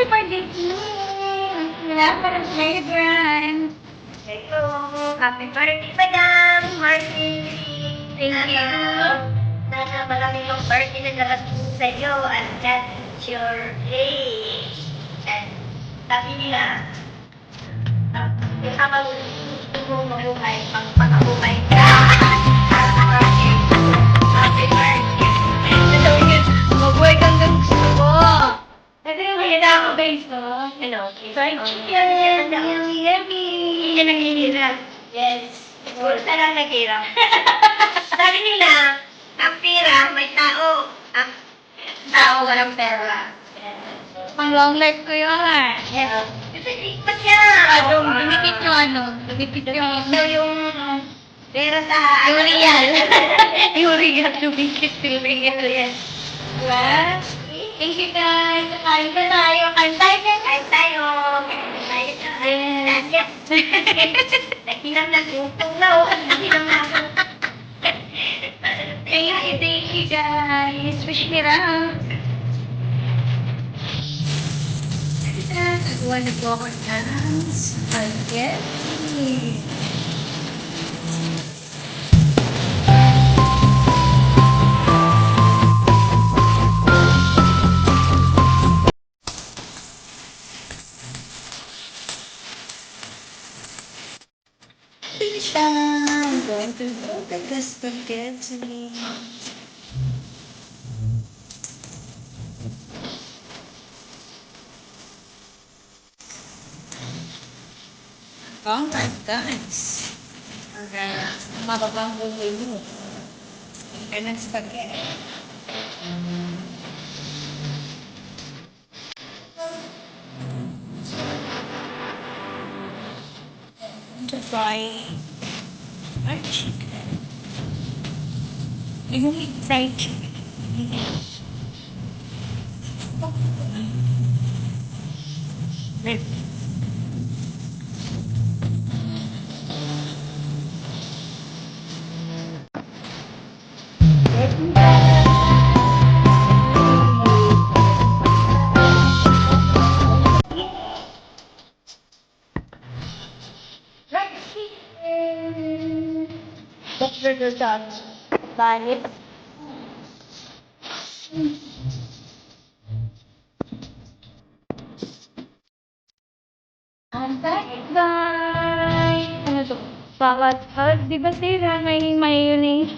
Happy birthday to you! Salamat sa Brian. Hello. Happy birthday, Madam Marcy. Thank you. Sana maraming yung birthday na darating sa'yo and that's your age. And sabi nila, habang gusto mo mabuhay, magpakabuhay ka. Happy birthday. Mabuhay kang gusto mo. Kasi yung hina ako guys, no? Hello. Fried chicken. Yummy, yummy. Hindi na naghihirap. Yes. Puro na lang naghihirap. Sabi nila, ang pera may tao. Ang tao walang pera. Pang long life ko yun. Yes. Kasi ikot siya. Dumikit yung dumikit yung... Ito yung pera sa... Yung real. Yung real, dumikit yung real. Yes. Diba? Thank you guys. Kain ka tayo. Kain tayo. Kain tayo. Kain tayo. Yes. Nahiram na gutom na. Nahiram na ako. Thank you guys. Wish me lang. Nagawa na po ako ng spaghetti. I'm going to go get the spaghetti. Oh my gosh. Okay. Mababang buhay mo. And then spaghetti. To fry fried chicken. You can eat fried chicken. That's the done. Bye. Bye. Ano to? Bawat, di ba sila may mayonnaise?